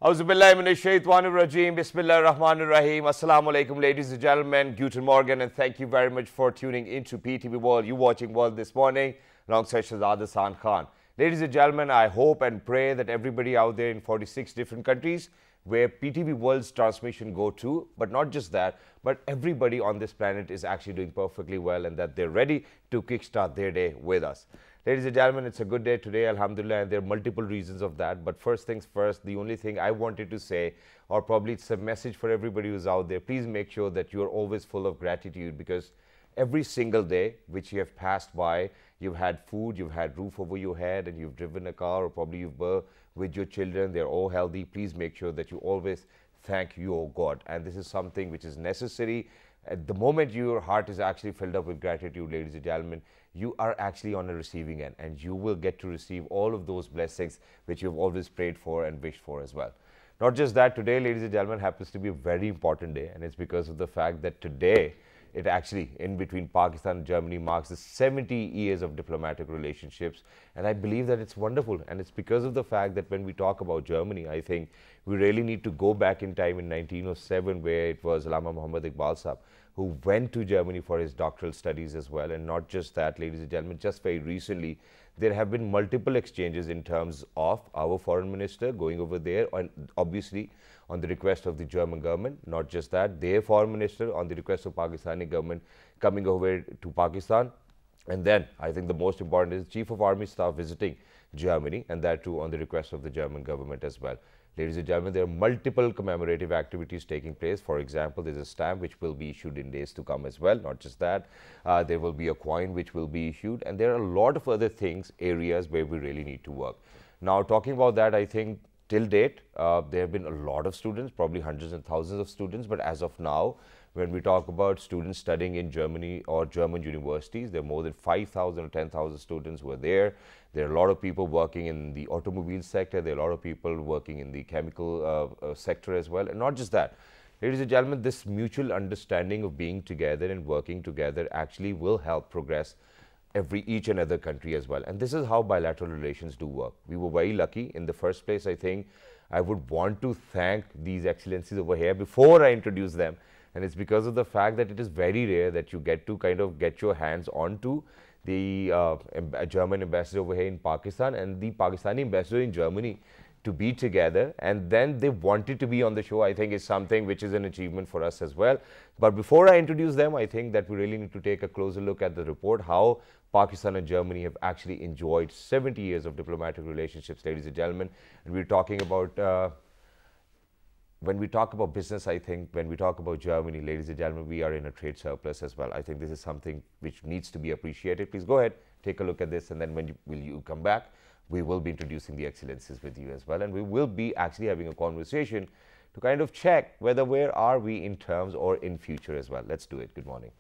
Auzubillahi minash shaitanir rajim. Bismillahir Rahmanir Rahim. Assalamu alaikum, ladies and gentlemen. Guten Morgen, and thank you very much for tuning into PTV World. You watching World this morning alongside Shahzad Hassan Khan. Ladies and gentlemen, I hope and pray that everybody out there in 46 different countries where PTV World's transmission go to, but not just that, but everybody on this planet is actually doing perfectly well and that they're ready to kickstart their day with us. Ladies and gentlemen, it's a good day today, alhamdulillah, and there are multiple reasons of that. But first things first, the only thing I wanted to say, or probably it's a message for everybody who's out there, please make sure that you're always full of gratitude, because every single day which you have passed by, you've had food, you've had roof over your head, and you've driven a car, or probably you've been with your children, they're all healthy. Please make sure that you always thank your God. And this is something which is necessary. At the moment your heart is actually filled up with gratitude, ladies and gentlemen, you are actually on the receiving end, and you will get to receive all of those blessings which you've always prayed for and wished for as well. Not just that, today, ladies and gentlemen, happens to be a very important day, and it's because of the fact that today, it actually, in between Pakistan and Germany, marks the 70 years of diplomatic relationships. And I believe that it's wonderful. And it's because of the fact that when we talk about Germany, I think we really need to go back in time in 1907, where it was Allama Muhammad Iqbal Sahab who went to Germany for his doctoral studies as well. And not just that, ladies and gentlemen, just very recently, there have been multiple exchanges in terms of our foreign minister going over there, and obviously on the request of the German government. Not just that, their foreign minister on the request of Pakistani government coming over to Pakistan. And then I think the most important is Chief of Army Staff visiting Germany, and that too on the request of the German government as well. Ladies and gentlemen, there are multiple commemorative activities taking place. For example, there's a stamp which will be issued in days to come as well. Not just that, there will be a coin which will be issued, and there are a lot of other things, areas where we really need to work. Now, talking about that, I think till date, there have been a lot of students, probably hundreds and thousands of students, but as of now, when we talk about students studying in Germany or German universities, there are more than 5,000 or 10,000 students who are there. There are a lot of people working in the automobile sector. There are a lot of people working in the chemical sector as well. And not just that, ladies and gentlemen, this mutual understanding of being together and working together actually will help progress each and other country as well. And this is how bilateral relations do work. We were very lucky. In the first place, I think I would want to thank these excellencies over here before I introduce them. And it's because of the fact that it is very rare that you get to kind of get your hands onto the German ambassador over here in Pakistan and the Pakistani ambassador in Germany to be together, and then they wanted to be on the show. I think is something which is an achievement for us as well. But before I introduce them, I think that we really need to take a closer look at the report, how Pakistan and Germany have actually enjoyed 70 years of diplomatic relationships, ladies and gentlemen. And we're talking about when we talk about business, I think when we talk about Germany, ladies and gentlemen, we are in a trade surplus as well. I think this is something which needs to be appreciated. Please go ahead, take a look at this, and then when you come back, we will be introducing the excellencies with you as well. And we will be actually having a conversation to kind of check whether where are we in terms or in future as well. Let's do it. Good morning.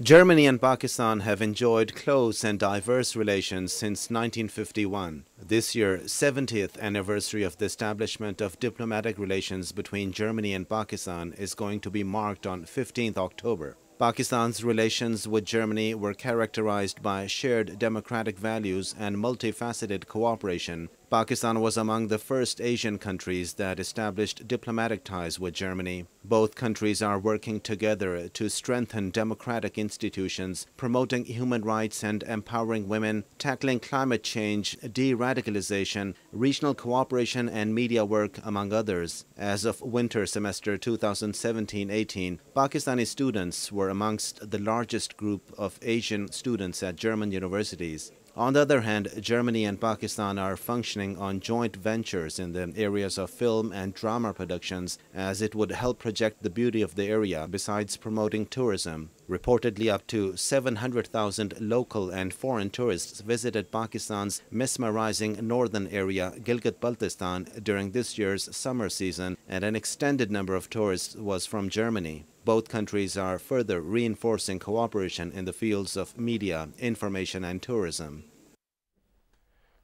Germany and Pakistan have enjoyed close and diverse relations since 1951. This year, 70th anniversary of the establishment of diplomatic relations between Germany and Pakistan is going to be marked on 15th October. Pakistan's relations with Germany were characterized by shared democratic values and multifaceted cooperation. Pakistan was among the first Asian countries that established diplomatic ties with Germany. Both countries are working together to strengthen democratic institutions, promoting human rights and empowering women, tackling climate change, de-radicalization, regional cooperation and media work, among others. As of winter semester 2017-18, Pakistani students were amongst the largest group of Asian students at German universities. On the other hand, Germany and Pakistan are functioning on joint ventures in the areas of film and drama productions, as it would help project the beauty of the area besides promoting tourism. Reportedly, up to 700,000 local and foreign tourists visited Pakistan's mesmerizing northern area, Gilgit-Baltistan, during this year's summer season, and an extended number of tourists was from Germany. Both countries are further reinforcing cooperation in the fields of media, information and tourism.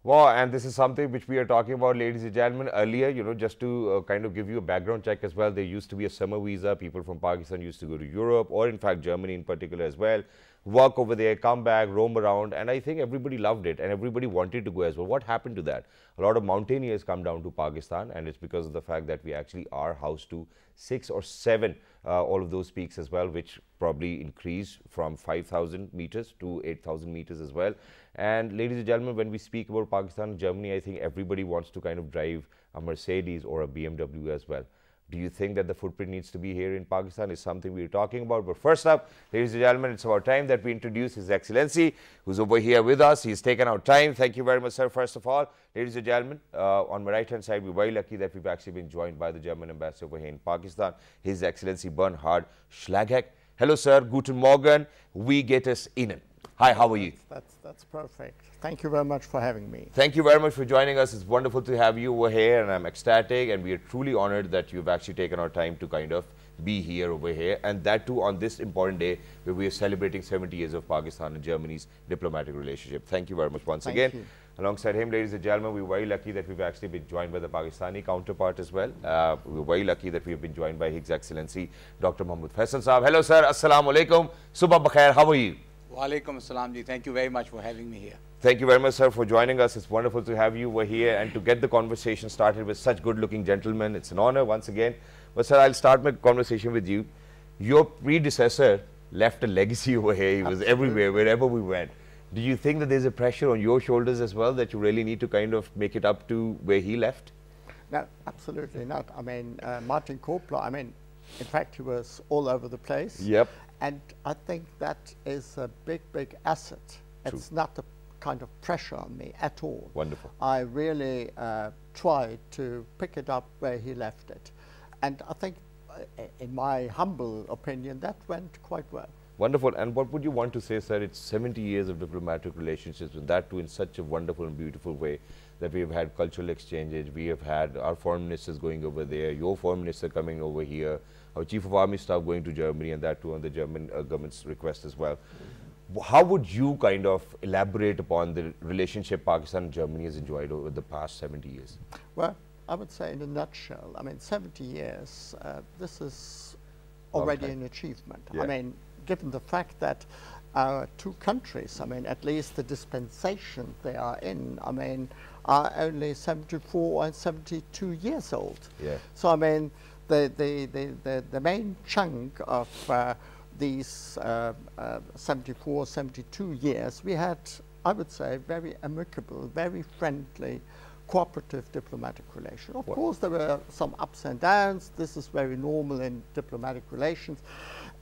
Wow, and this is something which we are talking about, ladies and gentlemen. Earlier, just to kind of give you a background check as well, there used to be a summer visa. People from Pakistan used to go to Europe, or in fact Germany in particular as well. work over there, come back, roam around, and I think everybody loved it and everybody wanted to go as well. What happened to that? A lot of mountaineers come down to Pakistan, and it's because of the fact that we actually are house to 6 or 7 all of those peaks as well, which probably increase from 5,000 meters to 8,000 meters as well. And ladies and gentlemen, when we speak about Pakistan and Germany, I think everybody wants to kind of drive a Mercedes or a BMW as well. Do you think that the footprint needs to be here in Pakistan is something we're talking about? But first up, ladies and gentlemen, it's about time that we introduce His Excellency, who's over here with us. He's taken out time. Thank you very much, sir. First of all, ladies and gentlemen, on my right-hand side, we're very lucky that we've actually been joined by the German ambassador over here in Pakistan, His Excellency Bernhard Schlagheck. Hello, sir. Guten Morgen. Wie geht es Ihnen? Hi, how are you? That's perfect. Thank you very much for having me. Thank you very much for joining us. It's wonderful to have you over here, and I'm ecstatic, and we are truly honored that you've actually taken our time to kind of be here over here, and that too on this important day where we are celebrating 70 years of Pakistan and Germany's diplomatic relationship. Thank you very much once again. You. Alongside him, ladies and gentlemen, we're very lucky that we've actually been joined by the Pakistani counterpart as well. We're very lucky that we've been joined by His Excellency Dr. Mohammed Faisal Saab. Hello, sir. Assalamu alaikum. Subha bakhair. How are you? Walaikum assalam ji. Thank you very much for having me here. Thank you very much, sir, for joining us. It's wonderful to have you over here and to get the conversation started with such good-looking gentlemen. It's an honor once again. But, sir, I'll start my conversation with you. Your predecessor left a legacy over here. He was everywhere, wherever we went. Do you think that there's a pressure on your shoulders as well, that you really need to kind of make it up to where he left? No, absolutely not. I mean, Martin Kopler, I mean, in fact, he was all over the place. Yep. And I think that is a big, big asset. True. It's not a kind of pressure on me at all. Wonderful. I really tried to pick it up where he left it. And I think, in my humble opinion, that went quite well. Wonderful. And what would you want to say, sir? It's 70 years of diplomatic relationships, and that too in such a wonderful and beautiful way, that we have had cultural exchanges, we have had our foreign ministers going over there, your foreign minister coming over here, our chief of army staff going to Germany, and that too on the German government's request as well. How would you kind of elaborate upon the relationship Pakistan and Germany has enjoyed over the past 70 years? Well, I would say in a nutshell, I mean, 70 years, this is already an achievement. Yeah. I mean, given the fact that our two countries, I mean, at least the dispensation they are in, I mean, are only 74 and 72 years old. Yeah. So, I mean, the main chunk of these 74, 72 years, we had, I would say, very amicable, very friendly, cooperative diplomatic relation. Of course, there were some ups and downs. This is very normal in diplomatic relations.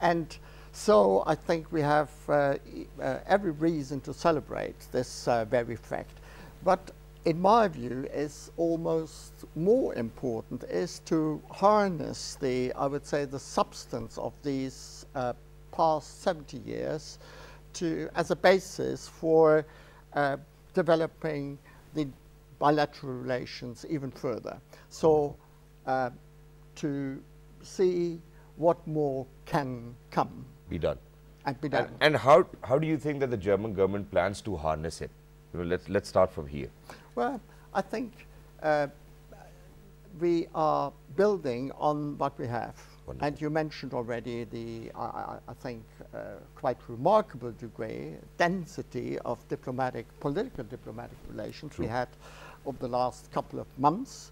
And so I think we have every reason to celebrate this very fact. But in my view, is almost more important is to harness the, I would say, the substance of these past 70 years to, as a basis for developing the bilateral relations even further. So to see what more can come. Be done. And be done. And how do you think that the German government plans to harness it? You know, let's start from here. Well, I think we are building on what we have. Wonderful. And you mentioned already the, I think, quite remarkable degree, density of political diplomatic relations True. we had over the last couple of months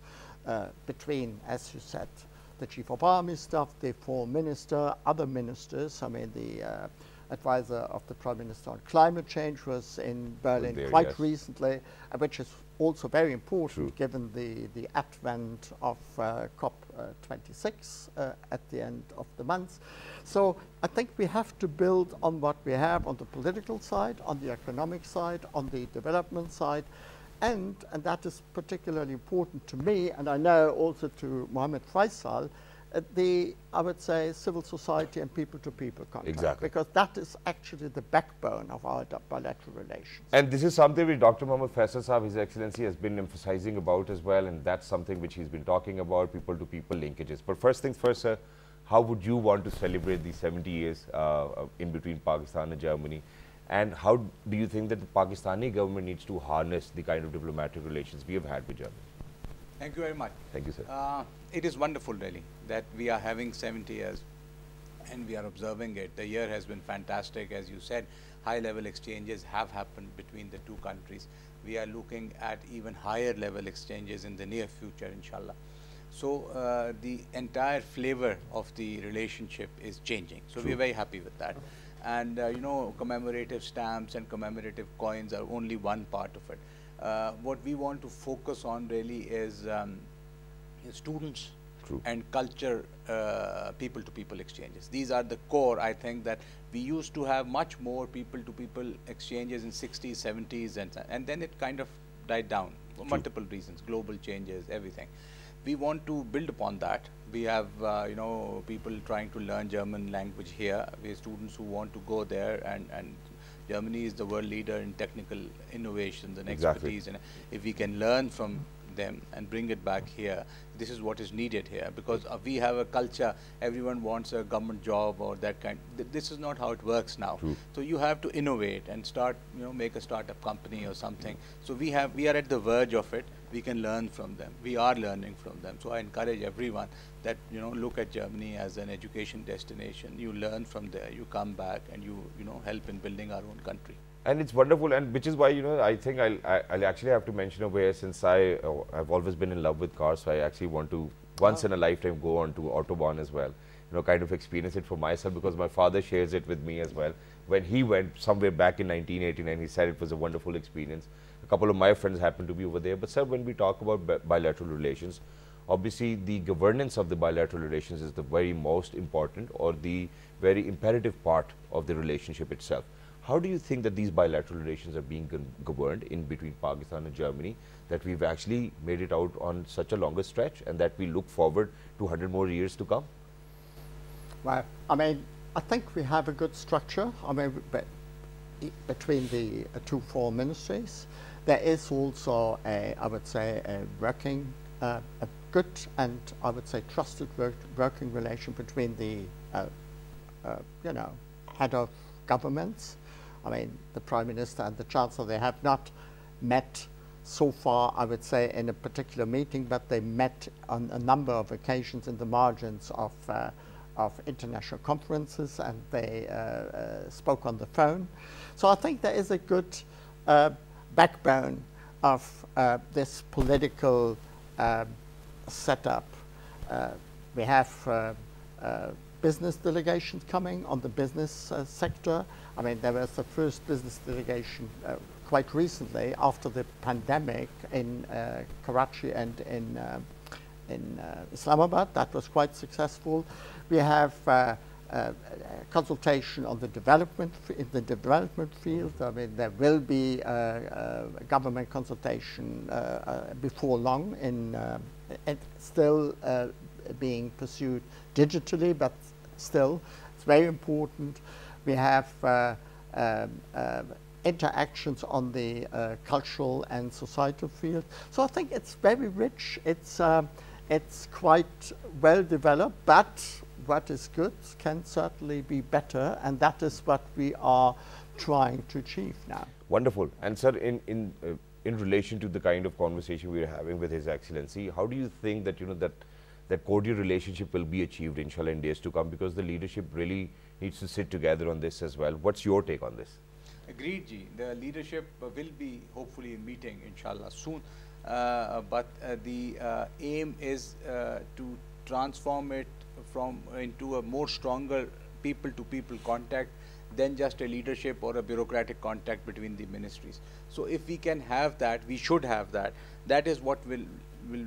between, as you said, the chief of army staff, the foreign minister, other ministers. I mean, the advisor of the Prime Minister on climate change was in Berlin there, quite yes. recently, which is also very important True. given the advent of COP26 at the end of the month. So I think we have to build on what we have on the political side, on the economic side, on the development side, and that is particularly important to me, and I know also to Mohammed Faisal, I would say, civil society and people-to-people contact. Exactly. Because that is actually the backbone of our bilateral relations. And this is something which Dr. Mohammed Faisal Saab, His Excellency, has been emphasizing about as well, and that's something which he's been talking about, people-to-people linkages. But first things first, sir, how would you want to celebrate these 70 years in between Pakistan and Germany? And how do you think that the Pakistani government needs to harness the kind of diplomatic relations we have had with Germany? Thank you very much. Thank you, sir. It is wonderful, really, that we are having 70 years and we are observing it. The year has been fantastic, as you said. High-level exchanges have happened between the two countries. We are looking at even higher level exchanges in the near future, inshallah. So the entire flavor of the relationship is changing. So we are very happy with that. And you know, commemorative stamps and commemorative coins are only one part of it. What we want to focus on really is students and culture, people-to-people exchanges. These are the core. I think that we used to have much more people-to-people exchanges in 60s, 70s, and then it kind of died down for multiple reasons, global changes, everything. We want to build upon that. We have, you know, people trying to learn German language here. We have students who want to go there, and Germany is the world leader in technical innovations and expertise. And if we can learn from them and bring it back here, this is what is needed here, because we have a culture, everyone wants a government job or that kind. This is not how it works now. So you have to innovate and start, you know, make a startup company or something. So we are at the verge of it. We can learn from them. We are learning from them. So I encourage everyone that, you know, look at Germany as an education destination. You learn from there, you come back, and you know, help in building our own country. And it's wonderful, and which is why, you know, I think I'll actually have to mention over here, since I've always been in love with cars, so I actually want to once in a lifetime go on to Autobahn as well, you know, kind of experience it for myself, because my father shares it with me as well. When he went somewhere back in 1989, he said it was a wonderful experience. A couple of my friends happened to be over there. But sir, when we talk about bilateral relations, obviously the governance of the bilateral relations is the very most important or the very imperative part of the relationship itself. How do you think that these bilateral relations are being governed in between Pakistan and Germany, that we've actually made it out on such a longer stretch, and that we look forward to 100 more years to come? Well, I mean, I think we have a good structure. I mean, between the two foreign ministries, there is also I would say, a working, a good and I would say trusted working relation between the, you know, head of governments. I mean, the Prime Minister and the Chancellor, they have not met so far, I would say, in a particular meeting, but they met on a number of occasions in the margins of international conferences, and they spoke on the phone. So I think there is a good backbone of this political setup. We have business delegations coming on the business sector. I mean, there was the first business delegation quite recently after the pandemic in Karachi and in Islamabad. That was quite successful. We have consultation on the development in the development field. I mean, there will be government consultation before long, and still being pursued digitally, but still it's very important. We have interactions on the cultural and societal field. So I think it's very rich. It's quite well developed, but what is good can certainly be better, and that is what we are trying to achieve now. Wonderful. And sir, in relation to the kind of conversation we are having with His Excellency, how do you think that, you know, that cordial relationship will be achieved, inshallah, in days to come, because the leadership really needs to sit together on this as well? What's your take on this? Agreed, Ji. The leadership will be hopefully meeting, inshallah, soon. But the aim is to transform it into a more stronger people-to-people contact than just a leadership or a bureaucratic contact between the ministries. So if we can have that, we should have that. That is what will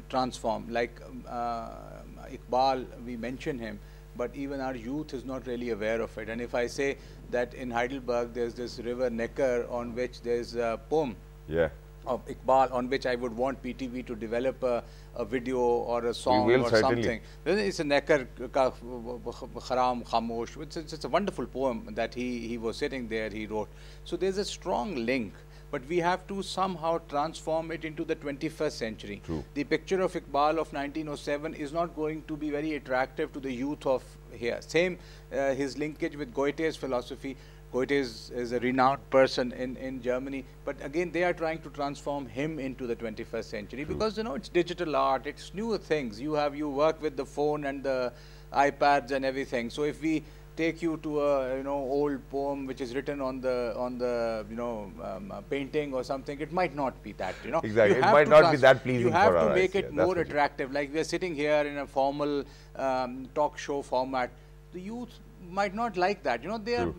transform. Like Iqbal, we mention him, but even our youth is not really aware of it. And if I say that in Heidelberg there's this river Neckar on which there's a poem of Iqbal, on which I would want PTV to develop a video or a song or something. It's a Neckar ka Kharam Khamosh. It's a wonderful poem that he was sitting there, he wrote. So there's a strong link. But we have to somehow transform it into the 21st century. True. The picture of Iqbal of 1907 is not going to be very attractive to the youth of here. Same, his linkage with Goethe's philosophy. Goethe is a renowned person in Germany, but again they are trying to transform him into the 21st century. True. Because, you know, it's digital art, it's newer things. You work with the phone and the iPads and everything. So if we take you to a old poem which is written on the painting or something. It might not be that, Exactly. It might not be that pleasing for our eyes. You have to make it Yeah, more attractive. Like we are sitting here in a formal talk show format. The youth might not like that. They are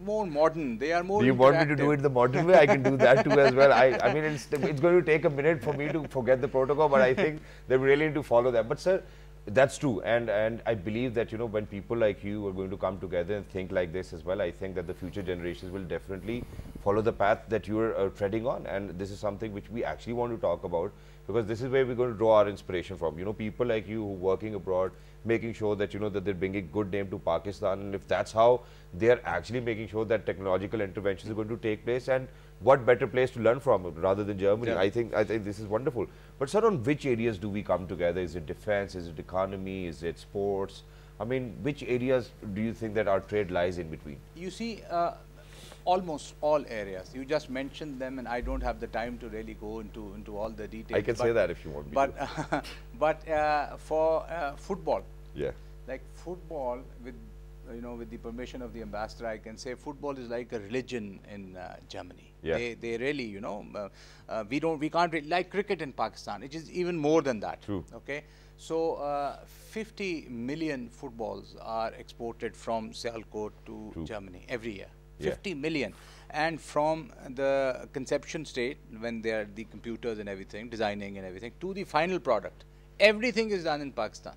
more modern. They are more. Do you want me to do it the modern way? I can do that too as well. I mean, it's going to take a minute for me to forget the protocol, but I think they're really need to follow that. But sir, that's true, and I believe that when people like you are going to come together and think like this as well, I think that the future generations will definitely follow the path that you are treading on, and this is something which we actually want to talk about, because this is where we're going to draw our inspiration from. People like you who are working abroad, making sure that that they're bringing good name to Pakistan, and if that's how they are actually making sure that technological interventions are going to take place, and what better place to learn from rather than Germany? Yeah. I think this is wonderful. But sir, on which areas do we come together? Is it defense? Is it economy? Is it sports? I mean, which areas do you think that our trade lies in between? You see, almost all areas. You just mentioned them, and I don't have the time to really go into all the details. I can say that if you want me to. But for football, Yeah. like football, with with the permission of the ambassador, I can say football is like a religion in Germany. Yeah. They really, we can't really, like cricket in Pakistan. It is even more than that. True. Okay. So 50 million footballs are exported from Sialkot to True. Germany every year. Yeah. 50 million. And from the conception state, when they are the computers and everything, designing and everything, to the final product, everything is done in Pakistan.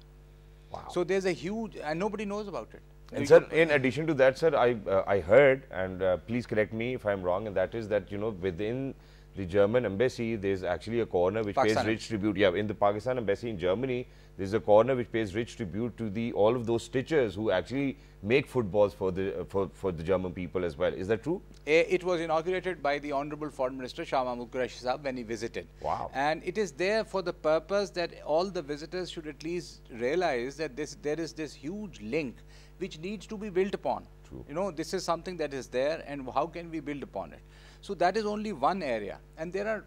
Wow. So there's a huge, and nobody knows about it. And sir, in addition to that, sir, I heard, and please correct me if I'm wrong, and that is that within the German embassy there's actually a corner which Pakistan. pays rich tribute. Yeah, in the Pakistan embassy in Germany, there's a corner which pays rich tribute to all of those stitchers who actually make footballs for the German people as well. Is that true? It was inaugurated by the Honorable Foreign Minister Shah Mahmood Qureshi Sahab when he visited. Wow. And it is there for the purpose that all the visitors should at least realize that there is this huge link which needs to be built upon. True. This is something that is there, and how can we build upon it? So that is only one area. And there are,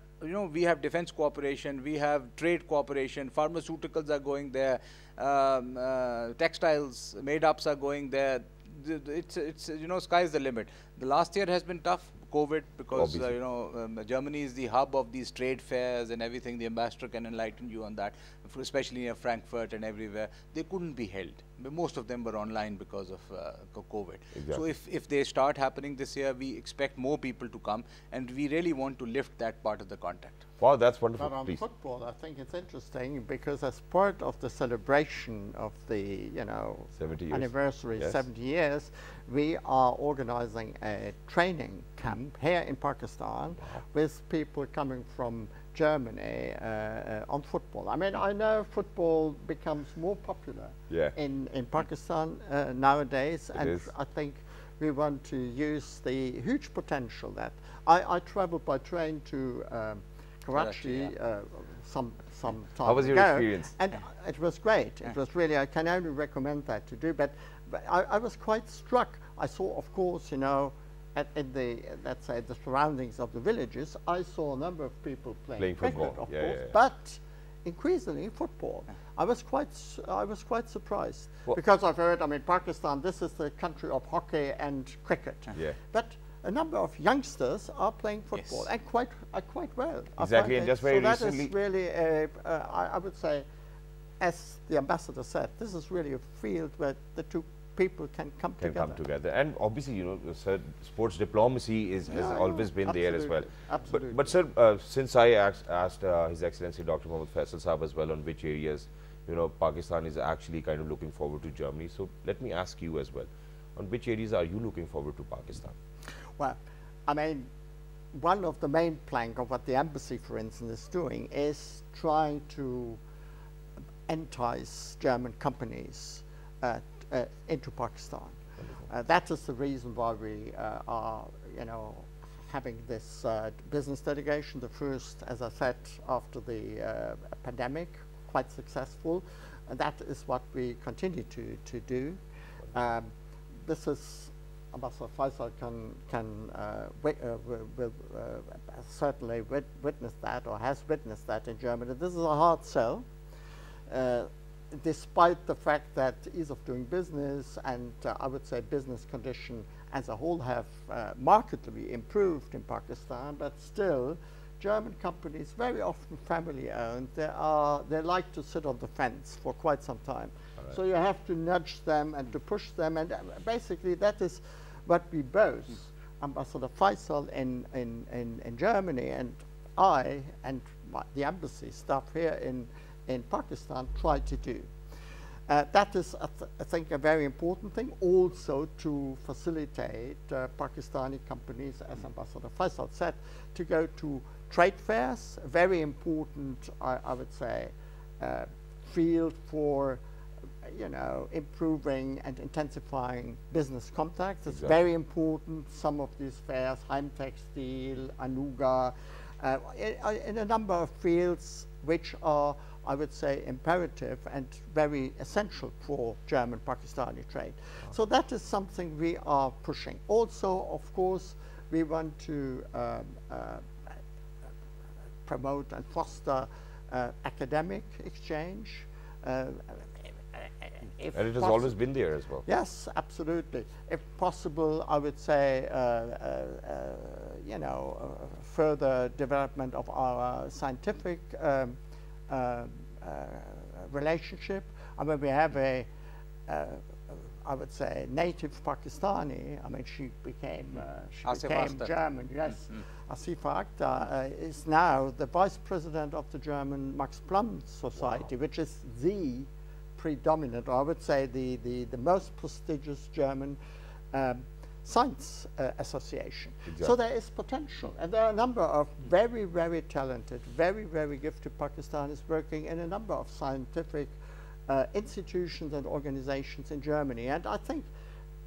we have defense cooperation, we have trade cooperation, pharmaceuticals are going there, textiles, made-ups are going there. It's sky's the limit. The last year has been tough, COVID, because Germany is the hub of these trade fairs and everything. The ambassador can enlighten you on that, especially near Frankfurt and everywhere. They couldn't be held. Most of them were online because of COVID. Exactly. So if they start happening this year, we expect more people to come, and we really want to lift that part of the contact. Wow, that's wonderful. But on Please. football, I think it's interesting because as part of the celebration of the 70 years. anniversary, Yes. 70 years, we are organizing a training camp here in Pakistan with people coming from Germany on football. I mean, I know football becomes more popular Yeah. in Pakistan nowadays, It and is. I think we want to use the huge potential that I traveled by train to Karachi some time How was your ago, experience? and it was great. It was really, I can only recommend that to do, but I was quite struck. I saw, of course, in the, let's say, the surroundings of the villages, I saw a number of people playing cricket, football. of Yeah, course, yeah, yeah. but increasingly football. I was quite surprised Well, because I've heard, I mean, Pakistan, this is the country of hockey and cricket. Yeah. But a number of youngsters are playing football, Yes. and quite well. I Exactly, find and it. just very so recently- that is really, I would say, as the ambassador said, this is really a field where the two people can come together. And obviously, sir, sports diplomacy has always been there as well. Absolutely. But sir, since I asked His Excellency Dr. Mohammad Faisal Saab as well on which areas, Pakistan is actually kind of looking forward to Germany. So let me ask you as well, on which areas are you looking forward to Pakistan? Well, I mean, one of the main plank of what the embassy, for instance, is doing is trying to entice German companies into Pakistan. That is the reason why we are, having this business delegation, the first, as I said, after the pandemic, quite successful. And that is what we continue to do. This is, Ambassador Faisal will certainly witness that, or has witnessed that in Germany. This is a hard sell. despite the fact that ease of doing business and I would say business condition as a whole have markedly improved in Pakistan, but still German companies, very often family owned, they like to sit on the fence for quite some time. Right. So you have to nudge them and to push them, and basically that is what we both, Ambassador Faisal in Germany and I and the embassy staff here in Pakistan try to do. That is, I think, a very important thing, also to facilitate Pakistani companies, as Ambassador Faisal said, to go to trade fairs, a very important, I would say, field for improving and intensifying business contacts. It's very important. Some of these fairs, Heimtextil, Anuga, in a number of fields which are, I would say, imperative and very essential for German-Pakistani trade. So that is something we are pushing. Also, of course, we want to promote and foster academic exchange. And it has always been there as well. Yes, absolutely. If possible, I would say, further development of our scientific relationship. I mean, we have a, I would say, native Pakistani. I mean, she became German. Yes, Asifa Akhtar is now the vice president of the German Max Planck Society, which is the predominant, or I would say the most prestigious German science association. Exactly. So there is potential, and there are a number of very, very talented, very, very gifted Pakistanis working in a number of scientific institutions and organizations in Germany. And I think,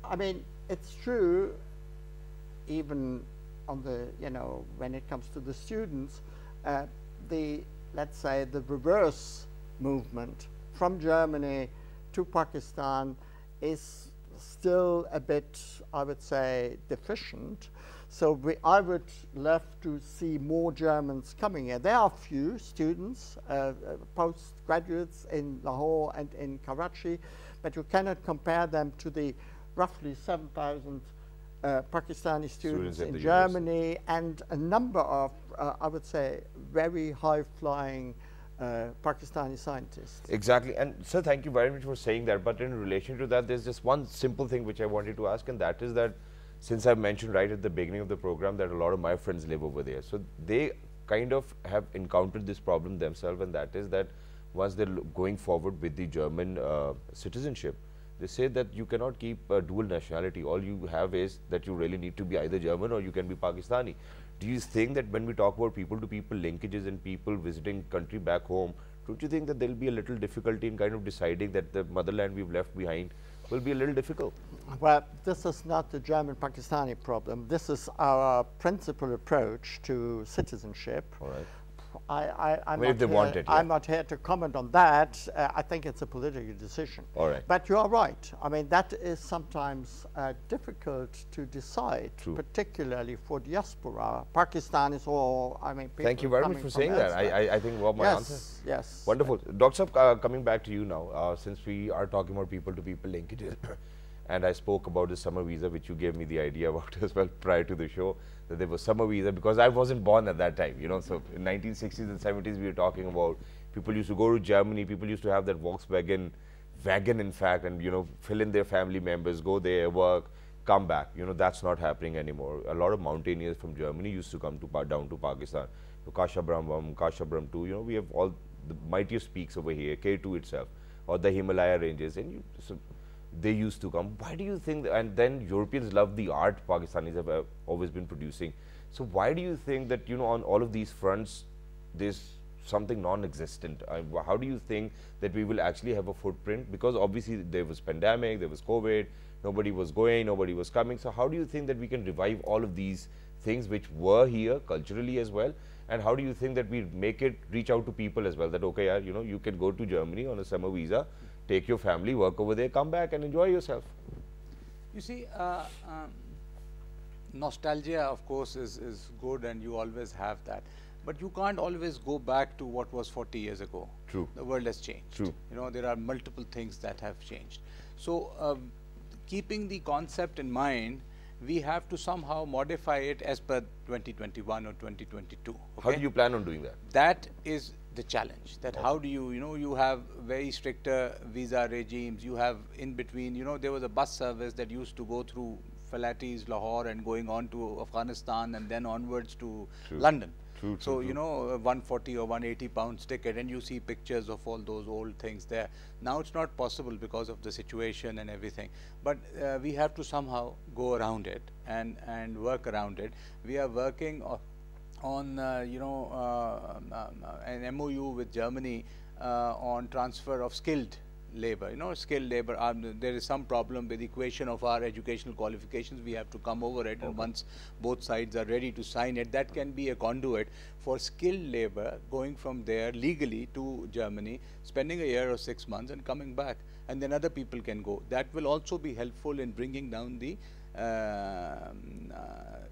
I mean, it's true, even on the, when it comes to the students, let's say the reverse movement from Germany to Pakistan is still a bit, I would say, deficient. So I would love to see more Germans coming here. There are few students, postgraduates in Lahore and in Karachi, but you cannot compare them to the roughly 7,000 Pakistani students in Germany and a number of, I would say, very high-flying Pakistani scientists. Exactly. And sir, thank you very much for saying that. But in relation to that, there's just one simple thing which I wanted to ask, and that is that since I mentioned right at the beginning of the program that a lot of my friends live over there, so they kind of have encountered this problem themselves, and that is that once they're going forward with the German citizenship, they say that you cannot keep dual nationality. All you have is that you really need to be either German or you can be Pakistani. Do you think that when we talk about people-to-people linkages and people visiting country back home, don't you think that there will be a little difficulty in kind of deciding that the motherland we've left behind will be a little difficult? Well, this is not the German-Pakistani problem. This is our principal approach to citizenship. All right. I'm not here to comment on that. I think it's a political decision. All right. But you are right. I mean, that is sometimes difficult to decide, particularly for diaspora, Pakistanis or, I mean, people. Thank you very much for saying that. I think what my answer. Yes. Wonderful. Dr. Saab, coming back to you now, since we are talking about people-to-people linkages, and I spoke about the summer visa, which you gave me the idea about as well prior to the show, that there was summer visa, because I wasn't born at that time, so in 1960s and 70s we were talking about people used to go to Germany, people used to have that Volkswagen wagon in fact, and fill in their family members, go there, work, come back. That's not happening anymore. A lot of mountaineers from Germany used to come down to Pakistan. So Kashabram 1, Kashabram 2, we have all the mightiest peaks over here, K2 itself, or the Himalaya ranges, and they used to come. Why do you think and then Europeans love the art Pakistanis have always been producing. So why do you think that, on all of these fronts, there's something non-existent? How do you think that we will actually have a footprint? Because obviously there was pandemic, there was COVID, nobody was going, nobody was coming. So how do you think that we can revive all of these things which were here culturally as well? And how do you think that we make it reach out to people as well? That, okay, you can go to Germany on a summer visa, take your family, work over there, come back and enjoy yourself. You see, nostalgia, of course, is good, and you always have that. But you can't always go back to what was 40 years ago. True. The world has changed. True. You know, there are multiple things that have changed. So keeping the concept in mind, we have to somehow modify it as per 2021 or 2022. Okay? How do you plan on doing that? That is the challenge. That how do you, you have very stricter visa regimes. You have in between, there was a bus service that used to go through Falatis, Lahore, and going on to Afghanistan and then onwards to London. So, 140 or 180 pounds ticket, and you see pictures of all those old things there. Now it's not possible because of the situation and everything. But we have to somehow go around it and work around it. We are working on, an MOU with Germany on transfer of skilled labor, skilled labor. There is some problem with the equation of our educational qualifications. We have to come over it, and once both sides are ready to sign it, that can be a conduit for skilled labor going from there legally to Germany, spending a year or 6 months and coming back, and then other people can go. That will also be helpful in bringing down the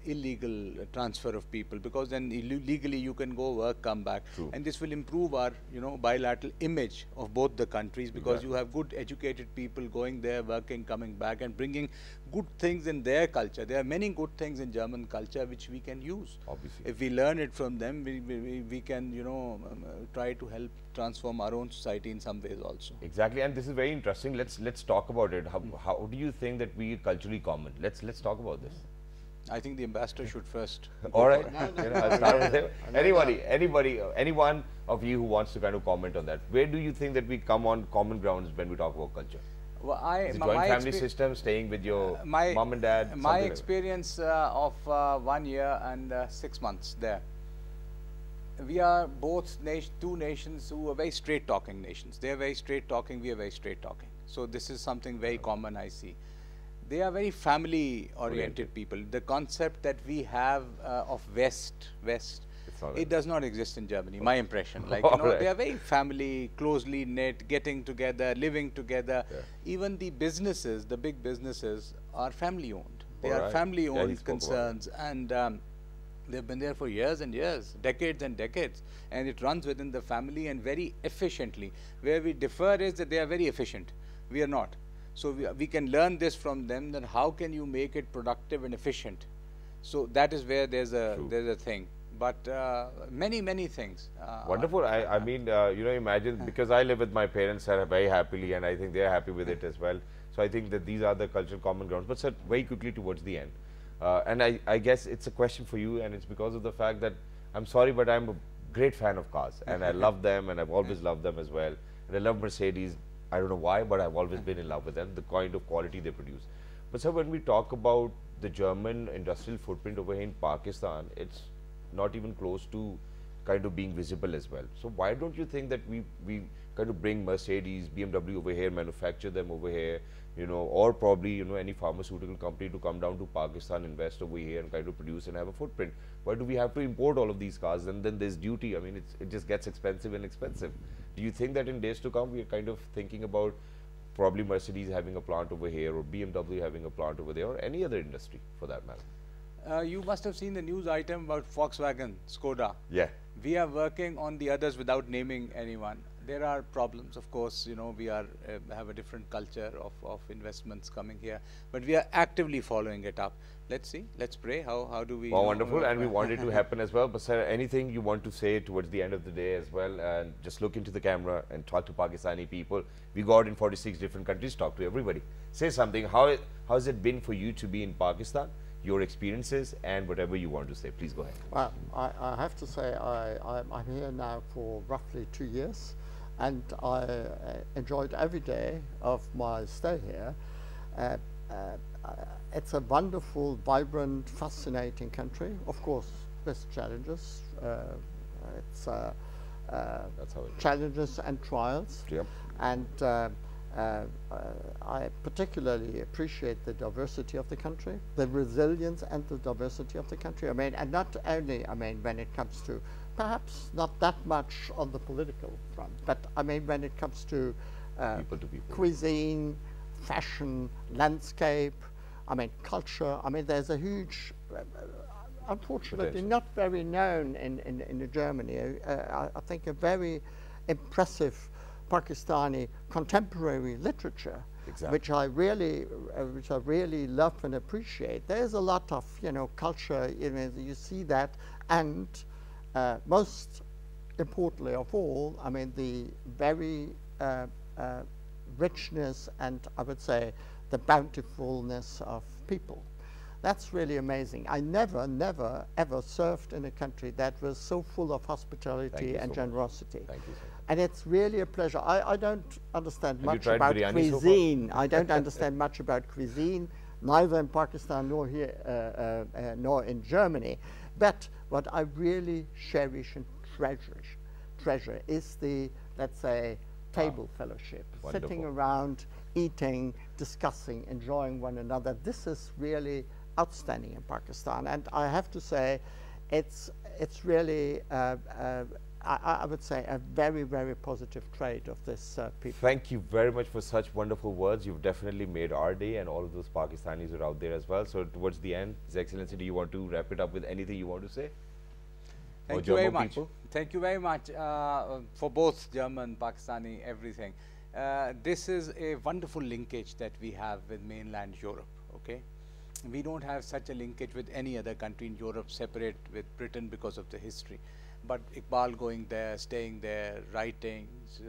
illegal transfer of people, because then legally you can go work, come back. True. And this will improve our bilateral image of both the countries, because you have good educated people going there, working, coming back, and bringing good things in their culture. There are many good things in German culture which we can use. Obviously. If we learn it from them, we can try to help transform our own society in some ways also. Exactly, and this is very interesting. Let's talk about it. How do you think that we are culturally common? Let's talk about this. I think the ambassador should first. All right, I'll start with him. Anyone of you who wants to kind of comment on that? Where do you think that we come on common grounds when we talk about culture? Well, Is it joint family system, staying with your mom and dad? My experience of 1 year and 6 months there. We are both two nations who are very straight talking nations. They are very straight talking, we are very straight talking. So this is something very common I see. They are very family oriented people. The concept that we have of West, it does not exist in Germany, my impression. Like, they are very family, closely knit, getting together, living together. Yeah. Even the businesses, the big businesses, are family owned. They are family owned concerns, and they've been there for years and years, decades and decades, and it runs within the family and very efficiently. Where we differ is that they are very efficient. We are not. So we can learn this from them, that how can you make it productive and efficient. So that is where there's a thing. But many things. Wonderful. I mean, imagine, because I live with my parents very happily, and I think they're happy with it as well. So I think that these are the cultural common grounds. But sir, very quickly towards the end, and I guess it's a question for you, and it's because of the fact that I'm sorry, but I'm a great fan of cars, and I love them, and I've always loved them as well. And I love Mercedes. I don't know why, but I've always been in love with them, the kind of quality they produce. But sir, when we talk about the German industrial footprint over here in Pakistan, it's not even close to kind of being visible as well. So why don't you think that we kind of bring Mercedes, BMW over here, manufacture them over here, or probably, any pharmaceutical company to come down to Pakistan, invest over here and kind of produce and have a footprint? Why do we have to import all of these cars? And then there's duty. I mean, it just gets expensive and expensive. Do you think that in days to come, we are kind of thinking about probably Mercedes having a plant over here, or BMW having a plant over there, or any other industry for that matter? You must have seen the news item about Volkswagen, Skoda. Yeah. We are working on the others without naming anyone. There are problems, of course, we have a different culture of investments coming here, but we are actively following it up. Let's see, let's pray. How do we? Oh, wonderful, and we want it to happen as well. But sir, anything you want to say towards the end of the day as well, and just look into the camera and talk to Pakistani people. We got in 46 different countries, talk to everybody. Say something. How has it been for you to be in Pakistan? Your experiences and whatever you want to say. Please go ahead. Well, I have to say I'm here now for roughly 2 years, and I enjoyed every day of my stay here. It's a wonderful, vibrant, fascinating country. Of course, there's challenges. It's That's how it challenges and trials. Yep. And I particularly appreciate the diversity of the country, the resilience and the diversity of the country. I mean, and not only, when it comes to, perhaps not that much on the political front, but when it comes to people to people, cuisine, fashion, landscape, culture. There's a huge unfortunately potential. not very known in Germany. I think a very impressive Pakistani contemporary literature, Exactly. which I really love and appreciate. There's a lot of culture. You see that, and most importantly of all, I mean the very richness and I would say the bountifulness of people. That's really amazing. I never, ever served in a country that was so full of hospitality and generosity. Thank you so much. And it's really a pleasure. I don't understand much about biryani so far? cuisine. I don't understand much about cuisine, neither in Pakistan nor here, nor in Germany. But what I really cherish and treasure is the, let's say, table fellowship, Wonderful. sitting around, eating, discussing, enjoying one another. This is really outstanding in Pakistan, and I have to say, it's really I would say a very, very positive trait of this people. Thank you very much for such wonderful words. You've definitely made our day, and all of those Pakistanis are out there as well. So towards the end, His Excellency, do you want to wrap it up with anything you want to say? Thank you very much. Thank you very much for both German, Pakistani, everything. This is a wonderful linkage that we have with mainland Europe, okay? We don't have such a linkage with any other country in Europe, separate with Britain because of the history. But Iqbal going there, staying there, writings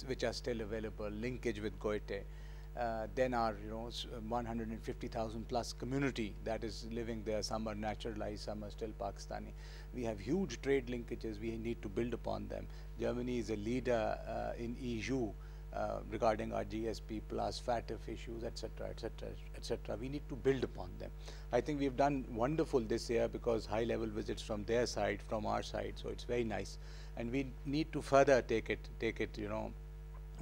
which are still available, linkage with Goethe, then our 150,000 plus community that is living there. Some are naturalized, some are still Pakistani. We have huge trade linkages. We need to build upon them. Germany is a leader in EU regarding our GSP plus FATF issues, etc., etc., etc. We need to build upon them. I think we've done wonderful this year because high-level visits from their side, from our side, so it's very nice. And we need to further take it,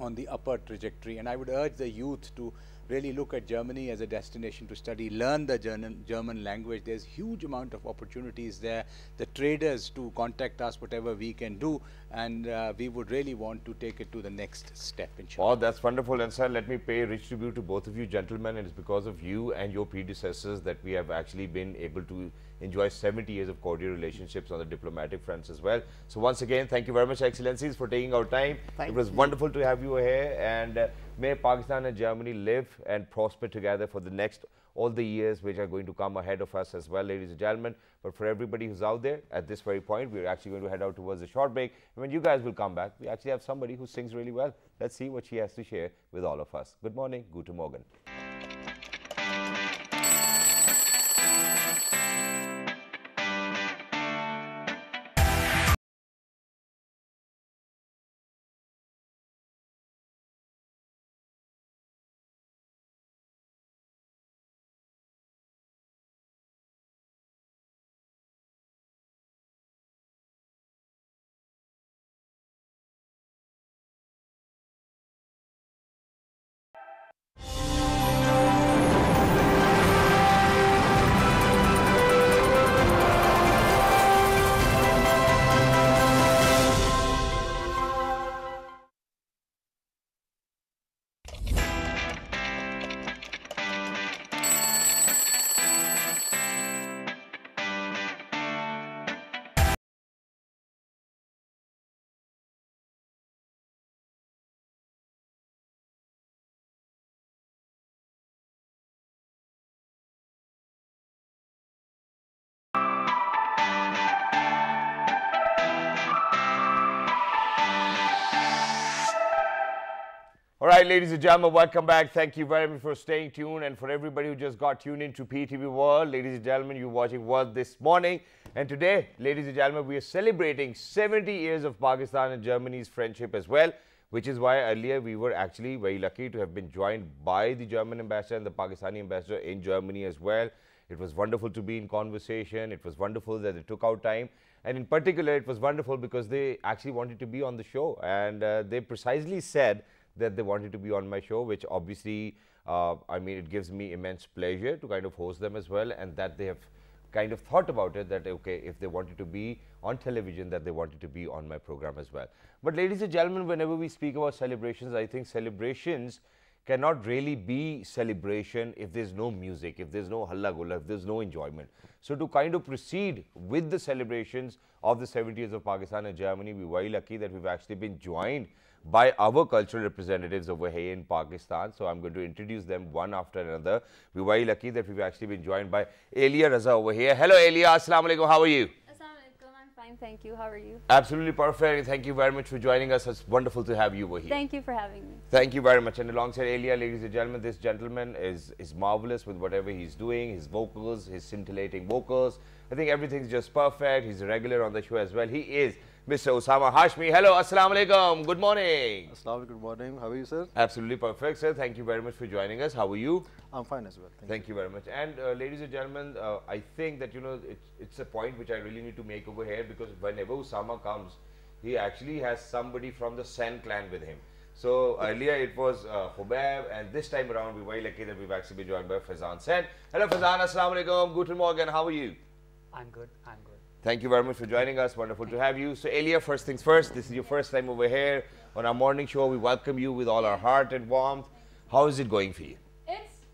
on the upper trajectory. And I would urge the youth to really look at Germany as a destination to study, learn the German language. There's huge amount of opportunities there. The traders to contact us, whatever we can do, and we would really want to take it to the next step, inshallah. Oh, that's wonderful. And sir, let me pay rich tribute to both of you gentlemen. It's because of you and your predecessors that we have actually been able to enjoy 70 years of cordial relationships on the diplomatic fronts as well. So once again, thank you very much, Excellencies, for taking our time. It was wonderful to have you here, and may Pakistan and Germany live and prosper together for the next all the years which are going to come ahead of us as well, ladies and gentlemen. But for everybody who's out there, at this very point, we're actually going to head out towards a short break. And when you guys will come back, we actually have somebody who sings really well. Let's see what she has to share with all of us. Good morning. Guten Morgen. All right, ladies and gentlemen, welcome back. Thank you very much for staying tuned. And for everybody who just got tuned into PTV World, ladies and gentlemen, you're watching World this morning. And today, ladies and gentlemen, we are celebrating 70 years of Pakistan and Germany's friendship as well, which is why earlier we were actually very lucky to have been joined by the German ambassador and the Pakistani ambassador in Germany as well. It was wonderful to be in conversation. It was wonderful that they took out time. And in particular, it was wonderful because they actually wanted to be on the show. And they precisely said that they wanted to be on my show, which obviously, I mean, it gives me immense pleasure to kind of host them as well, and that they have kind of thought about it, that okay, if they wanted to be on television, that they wanted to be on my program as well. But ladies and gentlemen, whenever we speak about celebrations, I think celebrations cannot really be celebration if there's no music, if there's no halla gulla, if there's no enjoyment. So to kind of proceed with the celebrations of the 70th of Pakistan and Germany, we're very lucky that we've actually been joined by our cultural representatives over here in Pakistan. So I'm going to introduce them one after another. We're very lucky that we've actually been joined by Elia Raza over here. Hello Elia, Assalamu alaikum, how are you? I'm fine, thank you. How are you? Absolutely perfect. Thank you very much for joining us. It's wonderful to have you over here. Thank you for having me. Thank you very much. And alongside Elia, ladies and gentlemen, this gentleman is marvelous with whatever he's doing, his vocals, his scintillating vocals. I think everything's just perfect. He's a regular on the show as well. He is Mr. Osama Hashmi. Hello, assalamu alaikum. Good morning. Assalamu alaikum, good morning. How are you, sir? Absolutely perfect, sir. Thank you very much for joining us. How are you? I'm fine as well. Thank you very much. And ladies and gentlemen, I think that, you know, it's a point which I really need to make over here, because whenever Osama comes, he actually has somebody from the Sen clan with him. So earlier it was Hubab, and this time around we're very lucky that we've actually been joined by Faizan Sen. Hello Faizan, assalamu alaikum, guten morgen, how are you? I'm good. Thank you very much for joining us. Wonderful to have you. So Elia, first things first, this is your first time over here on our morning show. We welcome you with all our heart and warmth. How is it going for you?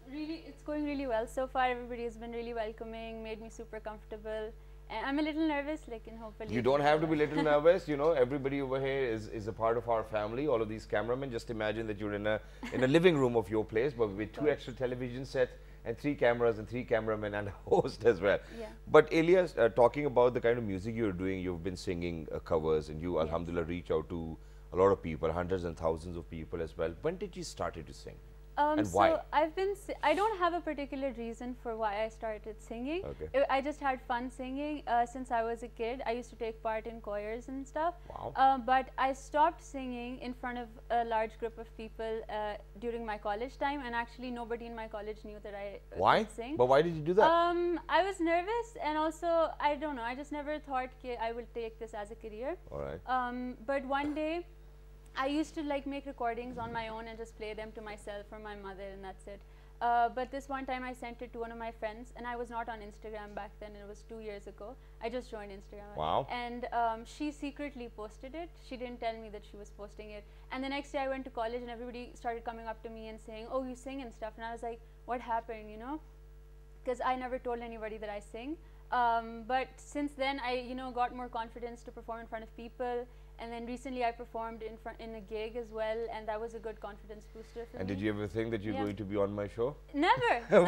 It's going really well so far. Everybody has been really welcoming, made me super comfortable. And I'm a little nervous, like, and hopefully... You don't have to be a little nervous, you know, everybody over here is a part of our family, all of these cameramen. Just imagine that you're in a living room of your place, but with 2 extra television sets and 3 cameras and 3 cameramen and a host as well. Yeah. But Elias, talking about the kind of music you're doing, you've been singing covers, and you, alhamdulillah, reach out to a lot of people, hundreds and thousands of people as well. When did you started to sing? And why? So I don't have a particular reason for why I started singing. Okay. I just had fun singing since I was a kid. I used to take part in choirs and stuff. Wow. But I stopped singing in front of a large group of people during my college time, and actually nobody in my college knew that I could sing. But why did you do that? I was nervous, and also I don't know. I just never thought I would take this as a career. All right. But one day, I used to like make recordings on my own and just play them to myself or my mother, and that's it. But this one time I sent it to one of my friends, and I was not on Instagram back then. It was 2 years ago. I just joined Instagram. Wow. And she secretly posted it. She didn't tell me that she was posting it. And the next day I went to college, and everybody started coming up to me and saying, "Oh, you sing and stuff." And I was like, "What happened?" You know, because I never told anybody that I sing. But since then, I got more confidence to perform in front of people. And then recently I performed in a gig as well, and that was a good confidence booster for me. And did you ever think that you're going to be on my show? Never. So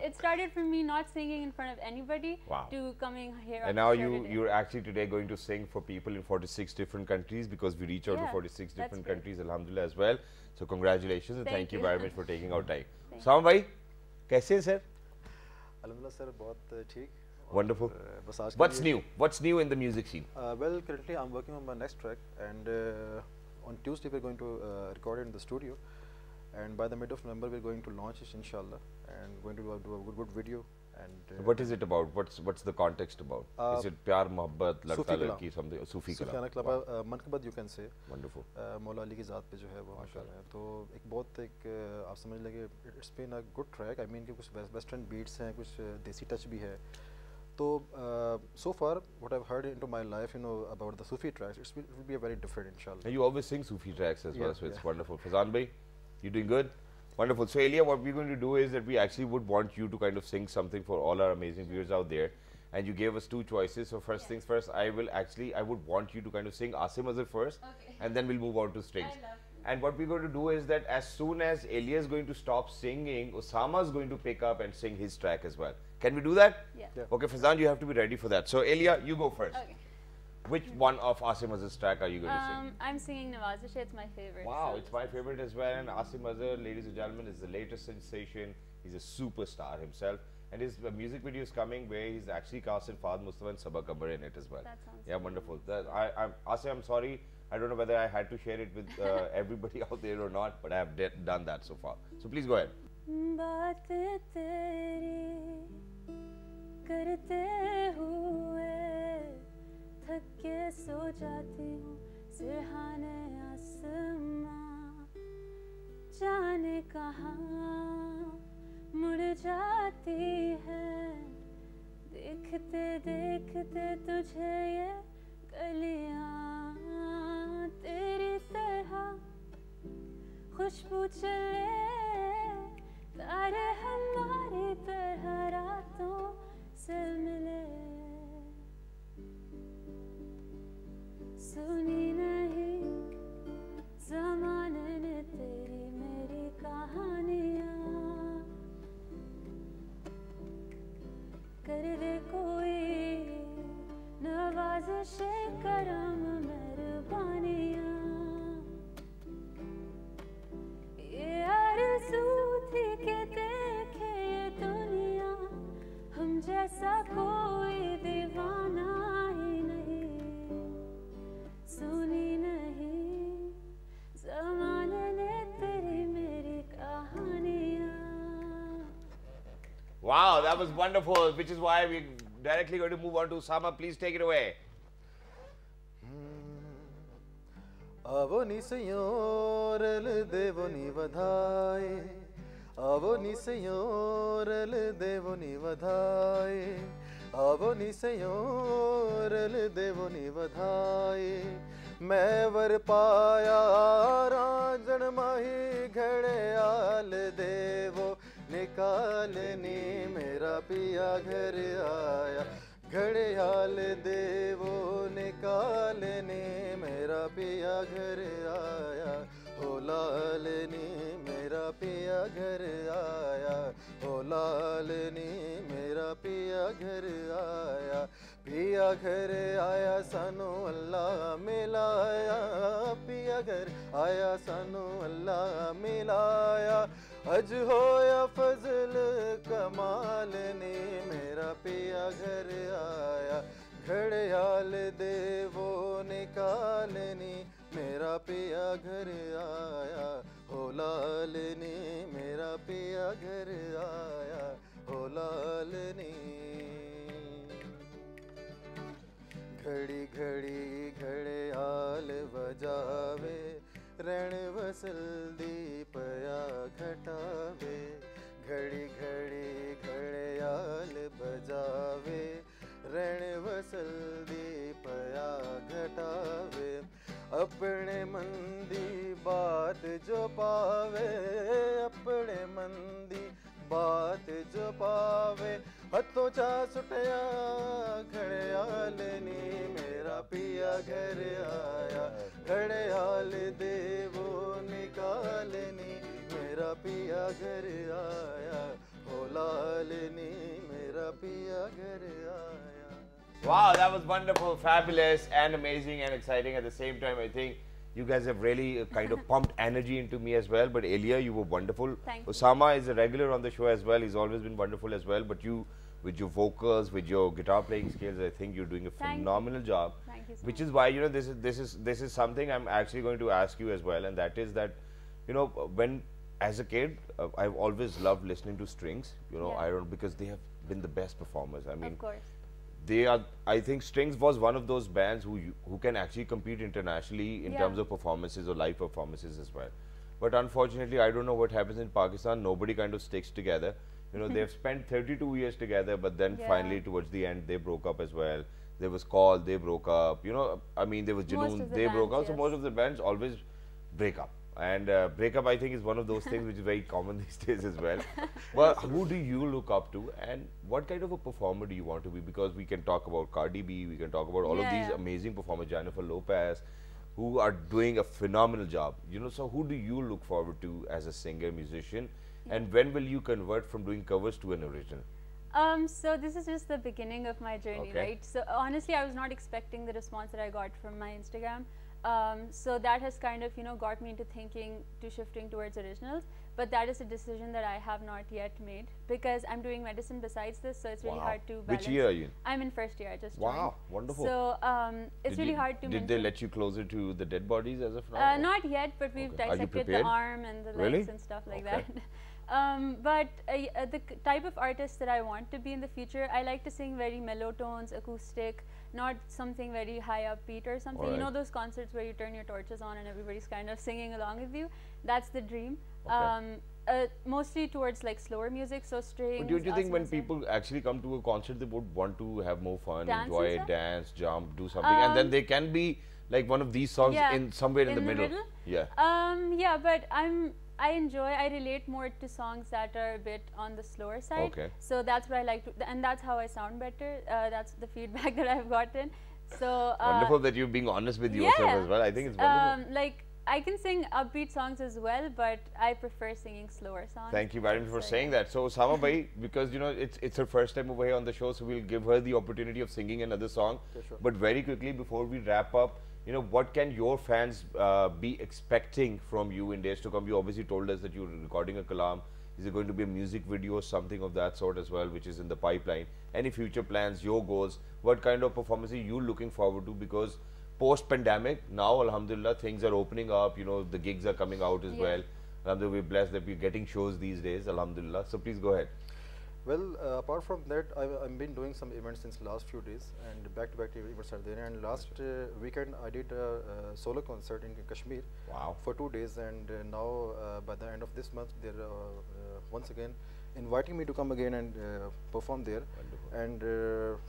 it started from me not singing in front of anybody to coming here. And now you're actually today going to sing for people in 46 different countries, because we reach out to 46 different countries, alhamdulillah, as well. So congratulations, and thank you very much for taking our time. Sam bhai, kaise hai sir? Alhamdulillah sir, bahut theek. Wonderful. What's new? What's new in the music scene? Well, currently I'm working on my next track, and on Tuesday we're going to record it in the studio, and by the mid of November we're going to launch it, inshallah, and going to do a good video. And what is it about? What's the context about? Is it pyar, mohabbat, ladka ladki, something? Sufi kalam. Mankabat, you can say. Wonderful. मौला अली की ज़ात पे जो है वो माशा है, तो एक बहुत आप समझ लगे, it's been a good track. I mean कि कुछ western beats हैं, कुछ देसी touch भी है. So, so far, what I've heard into my life, about the Sufi tracks, it will be a very different, inshallah. And you always sing Sufi tracks as well, so it's wonderful. Fazan bhai, you doing good? Wonderful. So, Elia, what we're going to do is that we actually would want you to kind of sing something for all our amazing viewers out there. And you gave us 2 choices. So, first things first, I would want you to kind of sing Asim Azhar first, and then we'll move on to strings. And what we're going to do is that as soon as Elia is going to stop singing, Osama is going to pick up and sing his track as well. Can we do that? Yeah. Okay, Fazan, you have to be ready for that. So, Elia, you go first. Okay. Which one of Asim Azhar's track are you going to sing? I'm singing Nawazish. It's my favorite. Wow, so it's my favorite as well. And Asim Azhar, ladies and gentlemen, is the latest sensation. He's a superstar himself. And his music video is coming where he's actually casted Fahad Mustafa and Sabah Kabar in it as well. That sounds wonderful. Asim, I'm sorry. I don't know whether I had to share it with everybody out there or not, but I have done that so far. So please go ahead. बातें तेरी करते हुए थक के सो जाती हूँ सिरहाने आसमां जाने कहाँ मुड़ जाती है देखते देखते तुझे ये गलियाँ तेरी तरह खुशबू चले तारे हमारी तरह रातों से मिले सुनी नहीं ज़माने ने तेरी मेरी कहानियाँ कर दे कोई नवाज़िशे करम मेहरबानियाँ ये आरज़ू थी कि देखे ये दुनिया हम जैसा कोई दीवाना ही नहीं सुनी नहीं ज़माने ने तेरी मेरी कहानियाँ. Wow, that was wonderful, which is why we're directly going to move on to Sama. Please take it away. Avoni Senhor, Devoni Vadhai. Avoni Senhor, Devoni Vadhai. Avoni Senhor, Devoni Vadhai. मैं वर पाया रांझण माही घड़ियाल देवो निकालनी मेरा पिया घर आया घड़ियाल देवो निकालनी मेरा पिया घर आया हो लालनी मेरा पिया घर आया हो लालनी मेरा पिया घर आया पिया घर आया सानू अल्लाह मिलाया पिया घर आया सानू अल्लाह मिलाया अज होया फजल कमाल ने मेरा पिया घर आया घड़ियाल देवो निकालनी मेरा पिया घर आया हो लालनी मेरा पिया घर आया हो लालनी घड़ी घड़ी घड़ियाल बजावे रण वसल दीपया घटावे घड़ी घड़ी घड़ियाल बजावे रण वसल दीपया घटावे अपने मंदी बात जो पावे अपने मंदी बात जो पावे हथों चा सुटया घड़ियाल नी मेरा पिया घर आया घड़ियाल देवो निकालनी मेरा पिया घर आया हो लालनी मेरा पिया घर आया. Wow, that was wonderful, fabulous and amazing and exciting at the same time. I think you guys have really kind of pumped energy into me as well. But Elia, you were wonderful. Thank you. Osama is a regular on the show as well. He's always been wonderful as well. But you, with your vocals, with your guitar playing skills, I think you're doing a phenomenal job. Thank you so Which much. is why, you know, this is something I'm actually going to ask you as well, and that is that, you know, when as a kid, I've always loved listening to Strings. You know, Yeah. I don't because they have been the best performers. I mean, Of course. they are. I think Strings was one of those bands who can actually compete internationally in Yeah. terms of performances or live performances as well. But unfortunately, I don't know what happens in Pakistan. Nobody kind of sticks together. You know, they've spent 32 years together, but then Yeah. finally towards the end they broke up as well. There was Call, they broke up. You know, I mean, there was Most Junoon, of the they broke bands, up. So yes. most of the bands always break up. And breakup, I think, is one of those things which is very common these days as well. But who do you look up to, and what kind of a performer do you want to be? Because we can talk about Cardi B, we can talk about all of Yeah, these yeah. amazing performers, Jennifer Lopez, who are doing a phenomenal job. You know, so who do you look forward to as a singer, musician, and when will you convert from doing covers to an original? So this is just the beginning of my journey, Okay. right? So honestly, I was not expecting the response that I got from my Instagram. So that has kind of, you know, got me into thinking to shifting towards originals. But that is a decision that I have not yet made because I'm doing medicine besides this, so it's really Wow. hard to balance. Which year are you in? I'm in first year. I just Wow, joined. wonderful. So it's Did really you- hard to Did they maintain. let you closer to the dead bodies as of now? Not yet, but we've Okay. Are you dissected the prepared? arm and the Really? legs and stuff like Okay. that. But the type of artist that I want to be in the future, I like to sing very mellow tones, acoustic, not something very high upbeat or something. You know Alright. those concerts where you turn your torches on and everybody's kind of singing along with you? That's the dream. Okay. mostly towards like slower music, so strings. But don't you think when asanas, people actually come to a concert, they would want to have more fun, Dance enjoy and it, stuff? dance, jump, do something, and then they can be like one of these songs Yeah, in somewhere in the middle. Yeah. Yeah, but I relate more to songs that are a bit on the slower side. Okay. So that's what I like to, and that's how I sound better. That's the feedback that I've gotten. So Wonderful that you're being honest with yourself as well. I think it's wonderful. like I can sing upbeat songs as well, but I prefer singing slower songs. Thank you very much for So, saying that. So Sama bhai, because you know it's her first time over here on the show, so we'll give her the opportunity of singing another song. Okay, sure. But very quickly before we wrap up, you know, what can your fans be expecting from you in days to come? You obviously told us that you're recording a kalam. Is there going to be a music video or something of that sort as well, which is in the pipeline? Any future plans, your goals? What kind of performance are you looking forward to? Because post-pandemic, now, alhamdulillah, things are opening up. You know, the gigs are coming out as well. Alhamdulillah, we're blessed that we're getting shows these days, alhamdulillah. So please go ahead. Well, apart from that, I've been doing some events since last few days, and back-to-back events are there. And last weekend, I did a solo concert in Kashmir. Wow. For 2 days, and now by the end of this month, they're once again inviting me to come again and perform there. Wonderful. And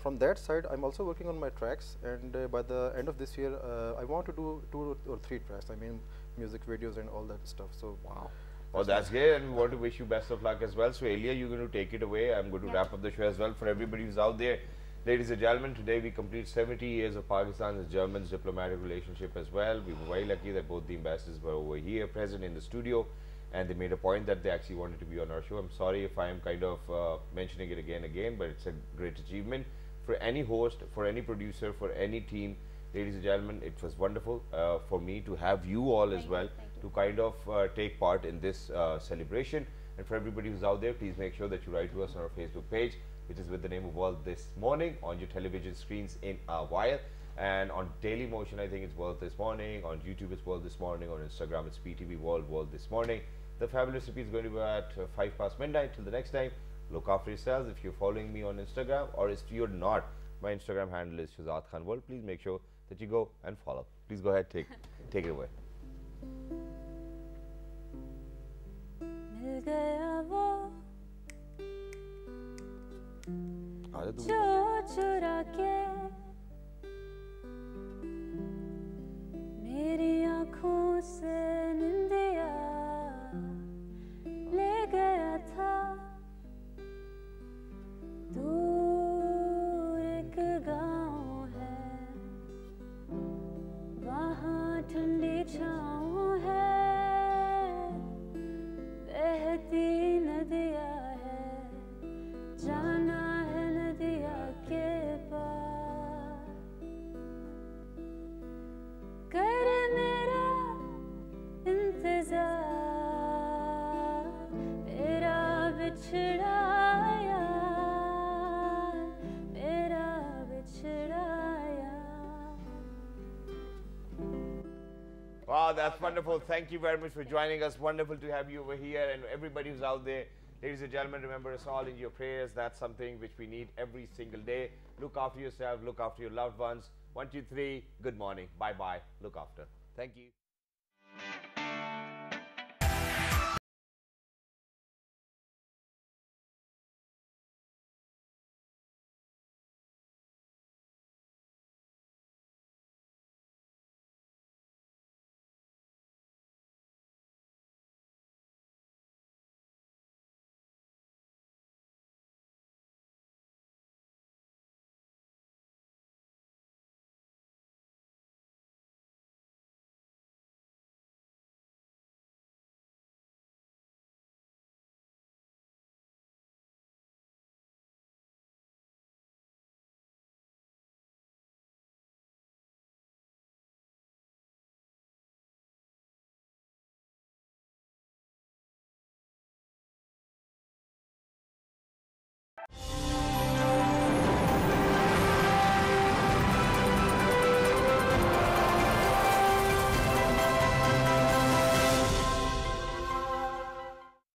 from that side, I'm also working on my tracks. And by the end of this year, I want to do 2 or 3 tracks. I mean, music videos and all that stuff. So wow. Oh, that's great, and we want to wish you best of luck as well. So, Elia, you're going to take it away. I'm going to wrap up the show as well for everybody who's out there. Ladies and gentlemen, today we complete 70 years of Pakistan and Germans diplomatic relationship as well. We were very lucky that both the ambassadors were over here, present in the studio, and they made a point that they actually wanted to be on our show. I'm sorry if I'm kind of mentioning it again, but it's a great achievement for any host, for any producer, for any team. Ladies and gentlemen, it was wonderful for me to have you all as well to kind of take part in this celebration. And for everybody who's out there, please make sure that you write to us on our Facebook page, which is with the name of World This Morning, on your television screens in a while. And on Daily Motion, I think it's World This Morning. On YouTube, it's World This Morning. On Instagram, it's PTV World This Morning. The fabulous repeat is going to be at 5 past midnight. Till the next time, look after yourselves. If you're following me on Instagram, or if you're not, my Instagram handle is Shahzad Khan World. Please make sure that you go and follow. Please go ahead, take it away. मिल गया वो जो चुरा के मेरी आँखों से निंदिया ले गया था दूर एक गाँव है वहाँ ठंडी छाँव है बहती नदिया है जाना है नदिया के पार कर मेरा इंतजार मेरा बिछड़ा यार मेरा बिछड़ा यार. Wow, that's wonderful. Thank you very much for joining us. Wonderful to have you over here, and everybody who's out there. Ladies and gentlemen, remember us all in your prayers. That's something which we need every single day. Look after yourself. Look after your loved ones. 1, 2, 3. Good morning. Bye-bye. Look after. Thank you.